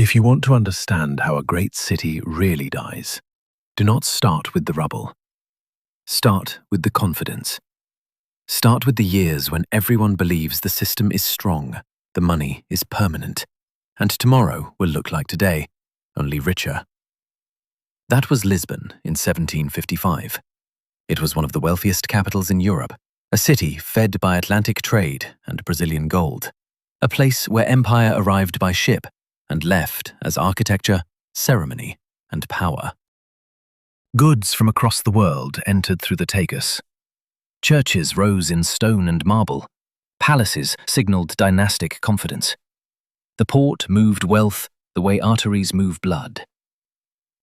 If you want to understand how a great city really dies, do not start with the rubble. Start with the confidence. Start with the years when everyone believes the system is strong, the money is permanent, and tomorrow will look like today, only richer. That was Lisbon in 1755. It was one of the wealthiest capitals in Europe, a city fed by Atlantic trade and Brazilian gold, a place where empire arrived by ship and left as architecture, ceremony, and power. Goods from across the world entered through the Tagus. Churches rose in stone and marble. Palaces signaled dynastic confidence. The port moved wealth the way arteries move blood.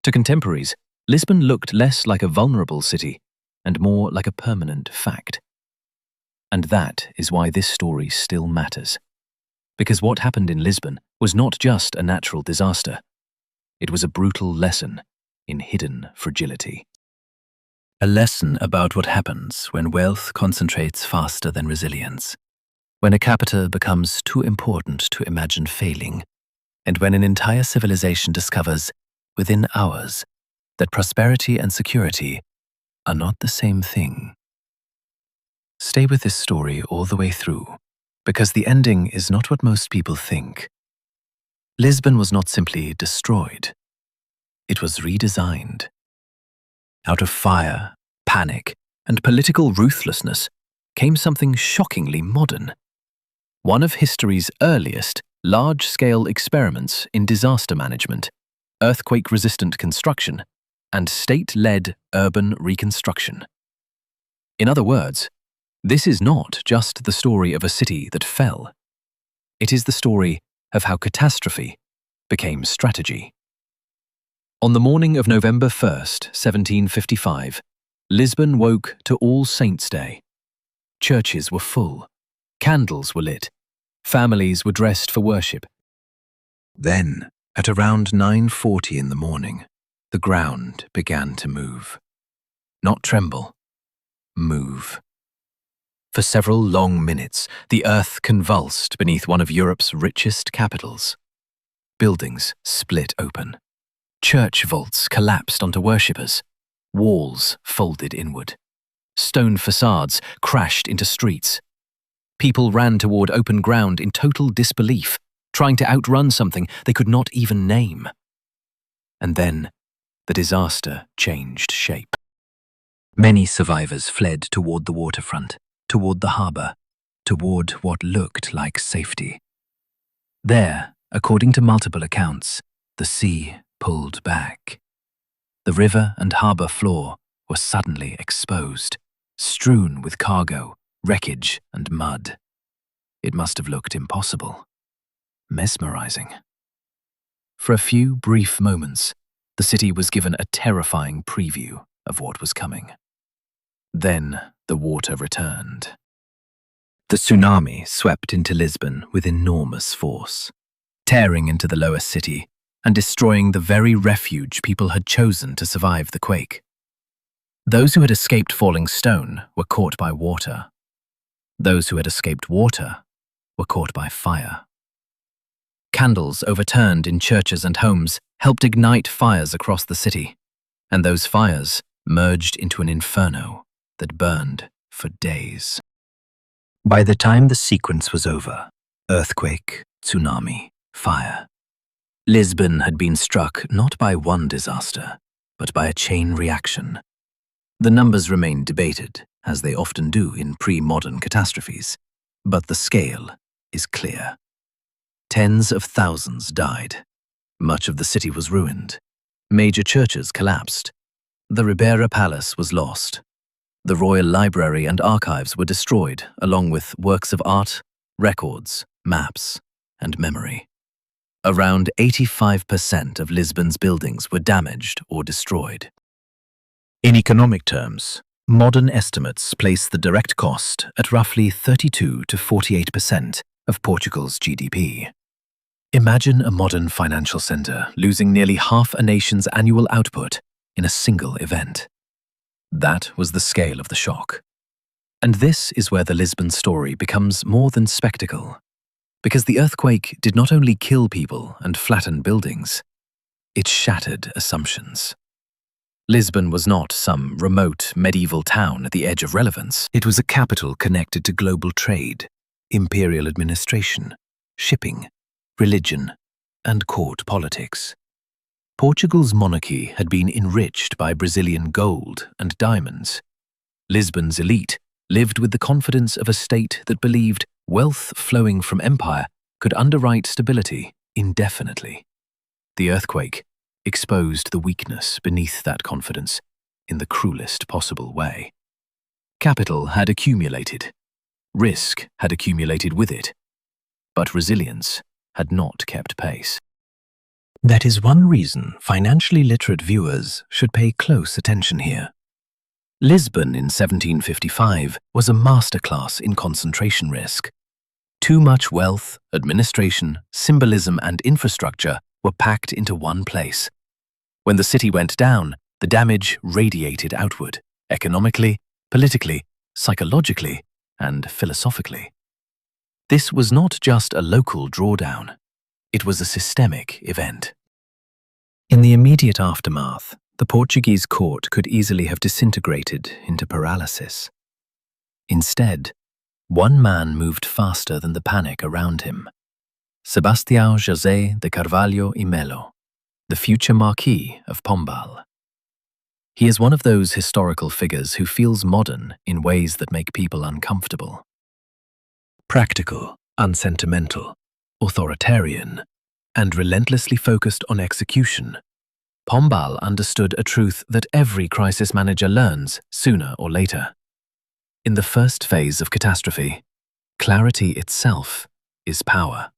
To contemporaries, Lisbon looked less like a vulnerable city and more like a permanent fact. And that is why this story still matters. Because what happened in Lisbon was not just a natural disaster. It was a brutal lesson in hidden fragility. A lesson about what happens when wealth concentrates faster than resilience, when a capita becomes too important to imagine failing, and when an entire civilization discovers, within hours, that prosperity and security are not the same thing. Stay with this story all the way through, because the ending is not what most people think. Lisbon was not simply destroyed. It was redesigned. Out of fire, panic, and political ruthlessness came something shockingly modern. One of history's earliest large-scale experiments in disaster management, earthquake-resistant construction, and state-led urban reconstruction. In other words, this is not just the story of a city that fell. It is the story of how catastrophe became strategy. On the morning of November 1st, 1755, Lisbon woke to All Saints' Day. Churches were full. Candles were lit. Families were dressed for worship. Then, at around 9:40 in the morning, the ground began to move. Not tremble, move. For several long minutes, the earth convulsed beneath one of Europe's richest capitals. Buildings split open. Church vaults collapsed onto worshippers. Walls folded inward. Stone facades crashed into streets. People ran toward open ground in total disbelief, trying to outrun something they could not even name. And then, the disaster changed shape. Many survivors fled toward the waterfront, toward the harbor, toward what looked like safety. There, according to multiple accounts, the sea pulled back. The river and harbor floor were suddenly exposed, strewn with cargo, wreckage, and mud. It must have looked impossible. Mesmerizing. For a few brief moments, the city was given a terrifying preview of what was coming. Then the water returned. The tsunami swept into Lisbon with enormous force, tearing into the lower city and destroying the very refuge people had chosen to survive the quake. Those who had escaped falling stone were caught by water. Those who had escaped water were caught by fire. Candles overturned in churches and homes helped ignite fires across the city, and those fires merged into an inferno that burned for days. By the time the sequence was over, earthquake, tsunami, fire, Lisbon had been struck not by one disaster, but by a chain reaction. The numbers remain debated, as they often do in pre-modern catastrophes, but the scale is clear. Tens of thousands died. Much of the city was ruined. Major churches collapsed. The Ribeira Palace was lost. The Royal Library and archives were destroyed, along with works of art, records, maps, and memory. Around 85% of Lisbon's buildings were damaged or destroyed. In economic terms, modern estimates place the direct cost at roughly 32 to 48% of Portugal's GDP. Imagine a modern financial center losing nearly half a nation's annual output in a single event. That was the scale of the shock. And this is where the Lisbon story becomes more than spectacle. Because the earthquake did not only kill people and flatten buildings, it shattered assumptions. Lisbon was not some remote medieval town at the edge of relevance. It was a capital connected to global trade, imperial administration, shipping, religion, and court politics. Portugal's monarchy had been enriched by Brazilian gold and diamonds. Lisbon's elite lived with the confidence of a state that believed wealth flowing from empire could underwrite stability indefinitely. The earthquake exposed the weakness beneath that confidence in the cruelest possible way. Capital had accumulated. Risk had accumulated with it. But resilience had not kept pace. That is one reason financially literate viewers should pay close attention here. Lisbon in 1755 was a masterclass in concentration risk. Too much wealth, administration, symbolism, and infrastructure were packed into one place. When the city went down, the damage radiated outward, economically, politically, psychologically, and philosophically. This was not just a local drawdown. It was a systemic event. In the immediate aftermath, the Portuguese court could easily have disintegrated into paralysis. Instead, one man moved faster than the panic around him. Sebastião José de Carvalho e Melo, the future Marquis of Pombal. He is one of those historical figures who feels modern in ways that make people uncomfortable. Practical, unsentimental, authoritarian, and relentlessly focused on execution, Pombal understood a truth that every crisis manager learns sooner or later. In the first phase of catastrophe, clarity itself is power.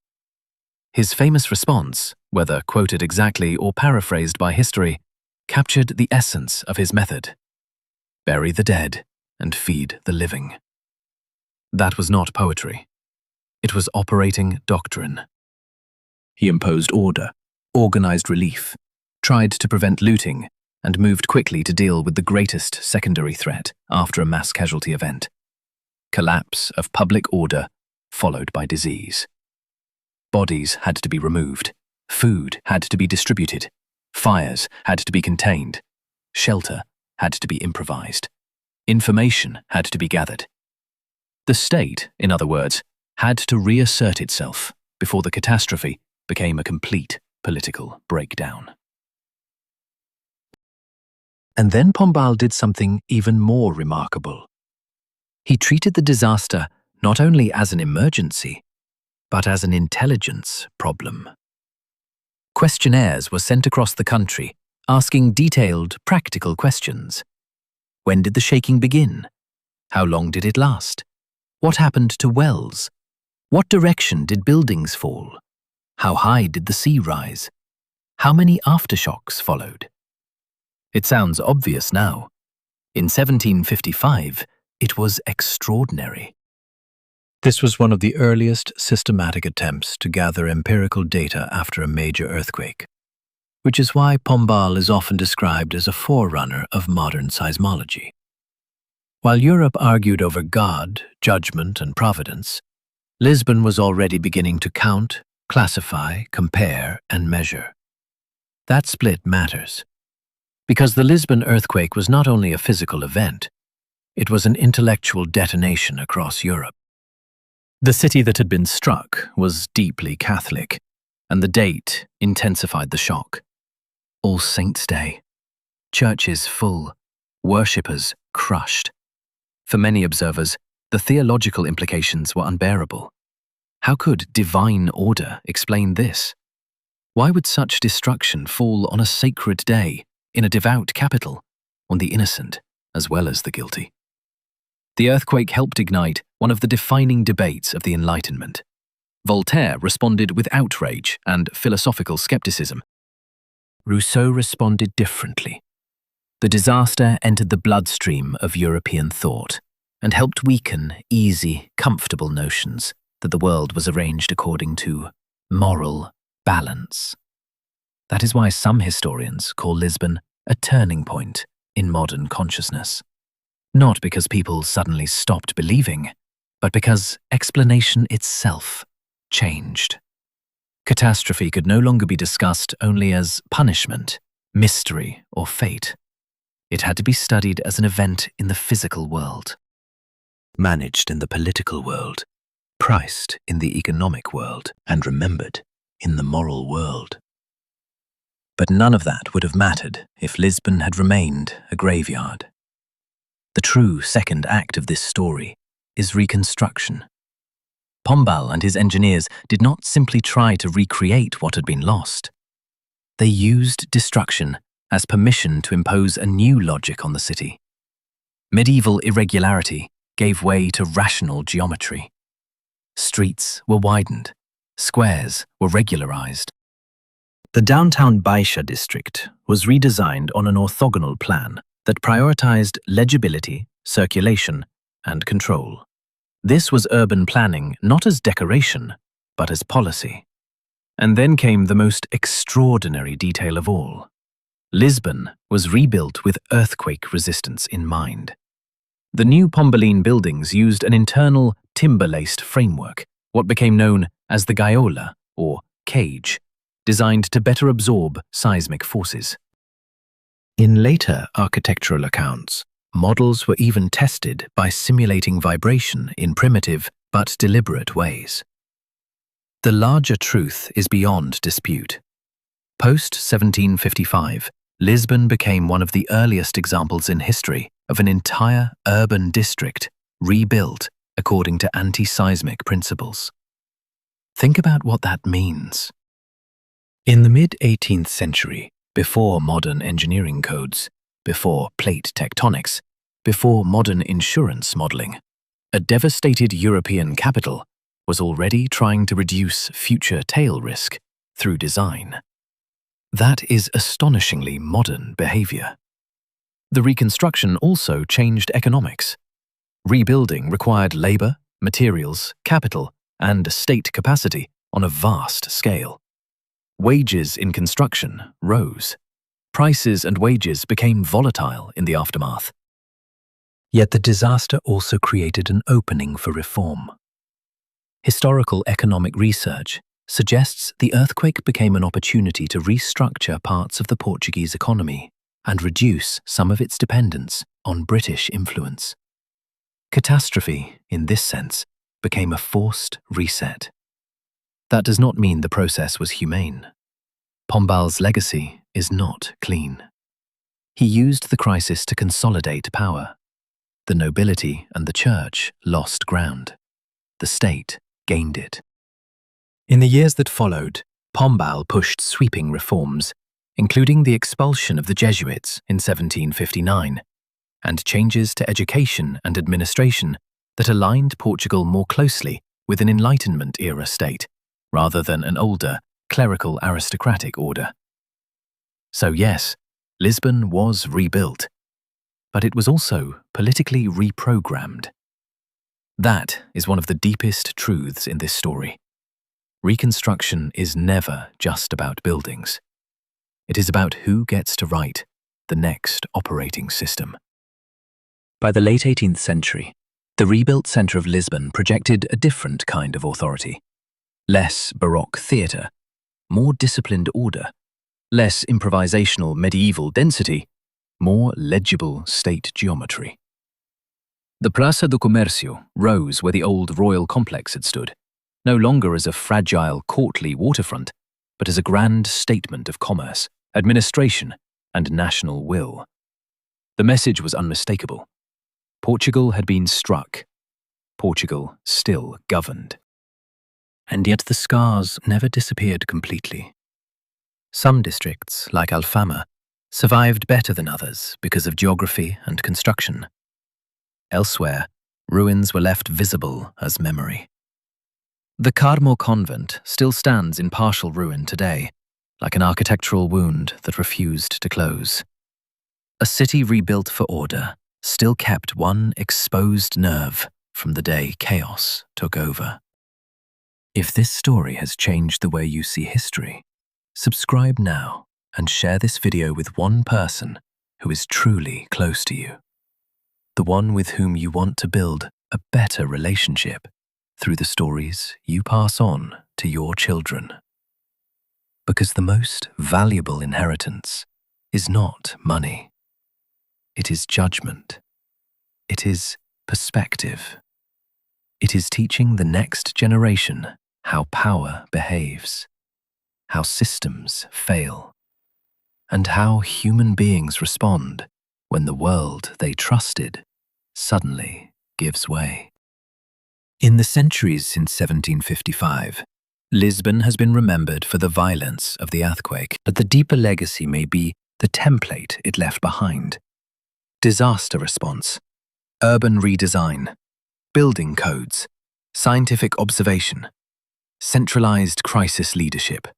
His famous response, whether quoted exactly or paraphrased by history, captured the essence of his method: bury the dead and feed the living. That was not poetry. It was operating doctrine. He imposed order, organized relief, tried to prevent looting, and moved quickly to deal with the greatest secondary threat after a mass casualty event: collapse of public order followed by disease. Bodies had to be removed, food had to be distributed, fires had to be contained, shelter had to be improvised, information had to be gathered. The state, in other words, had to reassert itself before the catastrophe became a complete political breakdown. And then Pombal did something even more remarkable. He treated the disaster not only as an emergency, but as an intelligence problem. Questionnaires were sent across the country, asking detailed, practical questions. When did the shaking begin? How long did it last? What happened to wells? What direction did buildings fall? How high did the sea rise? How many aftershocks followed? It sounds obvious now. In 1755, it was extraordinary. This was one of the earliest systematic attempts to gather empirical data after a major earthquake, which is why Pombal is often described as a forerunner of modern seismology. While Europe argued over God, judgment, and providence, Lisbon was already beginning to count, classify, compare, and measure. That split matters, because the Lisbon earthquake was not only a physical event, it was an intellectual detonation across Europe. The city that had been struck was deeply Catholic, and the date intensified the shock. All Saints' Day. Churches full, worshippers crushed. For many observers, the theological implications were unbearable. How could divine order explain this? Why would such destruction fall on a sacred day, in a devout capital, on the innocent as well as the guilty? The earthquake helped ignite one of the defining debates of the Enlightenment. Voltaire responded with outrage and philosophical skepticism. Rousseau responded differently. The disaster entered the bloodstream of European thought and helped weaken easy, comfortable notions that the world was arranged according to moral balance. That is why some historians call Lisbon a turning point in modern consciousness. Not because people suddenly stopped believing, but because explanation itself changed. Catastrophe could no longer be discussed only as punishment, mystery, or fate. It had to be studied as an event in the physical world, managed in the political world, priced in the economic world, and remembered in the moral world. But none of that would have mattered if Lisbon had remained a graveyard. The true second act of this story is Reconstruction. Pombal and his engineers did not simply try to recreate what had been lost. They used destruction as permission to impose a new logic on the city. Medieval irregularity gave way to rational geometry. Streets were widened, squares were regularized. The downtown Baixa district was redesigned on an orthogonal plan that prioritized legibility, circulation, and control. This was urban planning not as decoration, but as policy. And then came the most extraordinary detail of all. Lisbon was rebuilt with earthquake resistance in mind. The new Pombaline buildings used an internal timber-laced framework, what became known as the gaiola, or cage, designed to better absorb seismic forces. In later architectural accounts, models were even tested by simulating vibration in primitive but deliberate ways. The larger truth is beyond dispute. Post-1755, Lisbon became one of the earliest examples in history of an entire urban district rebuilt according to anti-seismic principles. Think about what that means. In the mid-18th century, before modern engineering codes, before plate tectonics, before modern insurance modeling, a devastated European capital was already trying to reduce future tail risk through design. That is astonishingly modern behavior. The Reconstruction also changed economics. Rebuilding required labor, materials, capital, and state capacity on a vast scale. Wages in construction rose. Prices and wages became volatile in the aftermath. Yet the disaster also created an opening for reform. Historical economic research suggests the earthquake became an opportunity to restructure parts of the Portuguese economy and reduce some of its dependence on British influence. Catastrophe, in this sense, became a forced reset. That does not mean the process was humane. Pombal's legacy is not clean. He used the crisis to consolidate power. The nobility and the church lost ground. The state gained it. In the years that followed, Pombal pushed sweeping reforms, including the expulsion of the Jesuits in 1759, and changes to education and administration that aligned Portugal more closely with an Enlightenment-era state, rather than an older, clerical aristocratic order. So yes, Lisbon was rebuilt, but it was also politically reprogrammed. That is one of the deepest truths in this story. Reconstruction is never just about buildings. It is about who gets to write the next operating system. By the late 18th century, the rebuilt centre of Lisbon projected a different kind of authority. Less Baroque theatre, more disciplined order, less improvisational medieval density, more legible state geometry. The Praça do Comércio rose where the old royal complex had stood, no longer as a fragile courtly waterfront, but as a grand statement of commerce, administration, and national will. The message was unmistakable. Portugal had been struck. Portugal still governed. And yet the scars never disappeared completely. Some districts, like Alfama, survived better than others because of geography and construction. Elsewhere, ruins were left visible as memory. The Carmo convent still stands in partial ruin today, like an architectural wound that refused to close. A city rebuilt for order still kept one exposed nerve from the day chaos took over. If this story has changed the way you see history, subscribe now and share this video with one person who is truly close to you. The one with whom you want to build a better relationship. through the stories you pass on to your children. Because the most valuable inheritance is not money. It is judgment. It is perspective. It is teaching the next generation how power behaves, how systems fail, and how human beings respond when the world they trusted suddenly gives way. In the centuries since 1755, Lisbon has been remembered for the violence of the earthquake, but the deeper legacy may be the template it left behind. Disaster response, urban redesign, building codes, scientific observation, centralized crisis leadership.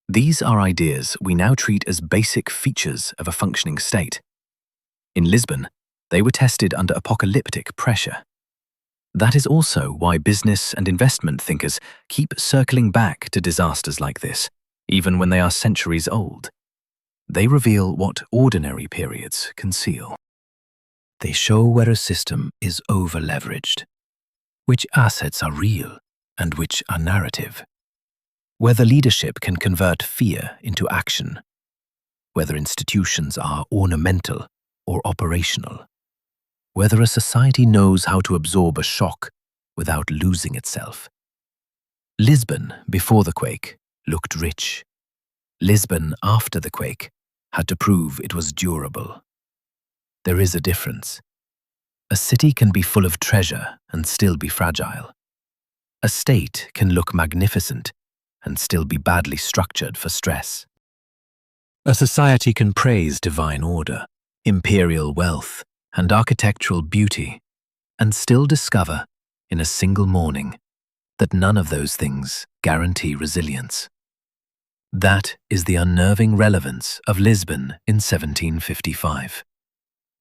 These are ideas we now treat as basic features of a functioning state. In Lisbon, they were tested under apocalyptic pressure. That is also why business and investment thinkers keep circling back to disasters like this, even when they are centuries old. They reveal what ordinary periods conceal. They show where a system is over-leveraged, which assets are real and which are narrative, whether leadership can convert fear into action, whether institutions are ornamental or operational, whether a society knows how to absorb a shock without losing itself. Lisbon, before the quake, looked rich. Lisbon, after the quake, had to prove it was durable. There is a difference. A city can be full of treasure and still be fragile. A state can look magnificent and still be badly structured for stress. A society can praise divine order, imperial wealth, and architectural beauty, and still discover, in a single morning, that none of those things guarantee resilience. That is the unnerving relevance of Lisbon in 1755.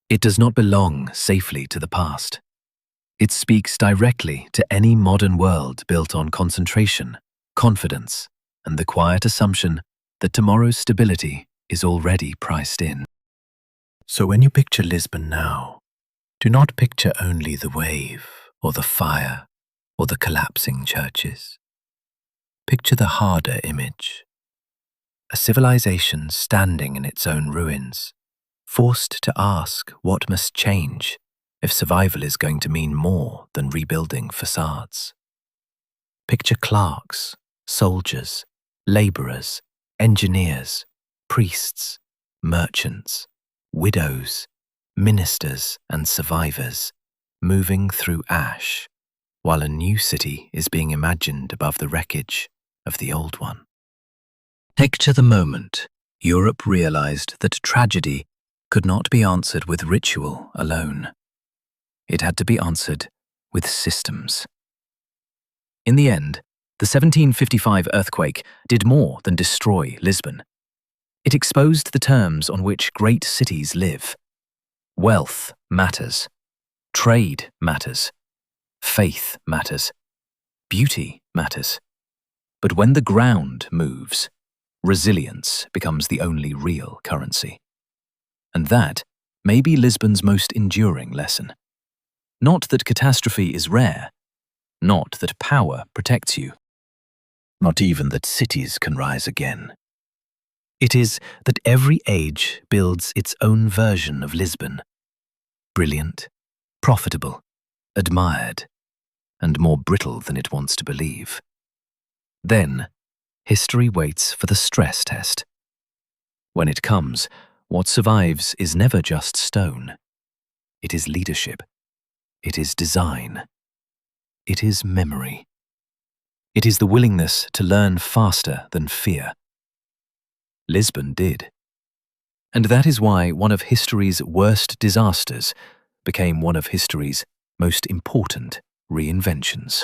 It does not belong safely to the past. It speaks directly to any modern world built on concentration, confidence, and the quiet assumption that tomorrow's stability is already priced in. So when you picture Lisbon now, do not picture only the wave or the fire or the collapsing churches. Picture the harder image. A civilization standing in its own ruins, forced to ask what must change if survival is going to mean more than rebuilding facades. Picture clerks, soldiers, laborers, engineers, priests, merchants, widows, ministers, and survivors moving through ash, while a new city is being imagined above the wreckage of the old one. Picture the moment Europe realized that tragedy could not be answered with ritual alone. It had to be answered with systems. In the end, the 1755 earthquake did more than destroy Lisbon. It exposed the terms on which great cities live. Wealth matters. Trade matters. Faith matters. Beauty matters. But when the ground moves, resilience becomes the only real currency. And that may be Lisbon's most enduring lesson. Not that catastrophe is rare, not that power protects you, not even that cities can rise again. It is that every age builds its own version of Lisbon, brilliant, profitable, admired, and more brittle than it wants to believe. Then, history waits for the stress test. When it comes, what survives is never just stone. It is leadership. It is design. It is memory. It is the willingness to learn faster than fear. Lisbon did. And that is why one of history's worst disasters became one of history's most important reinventions.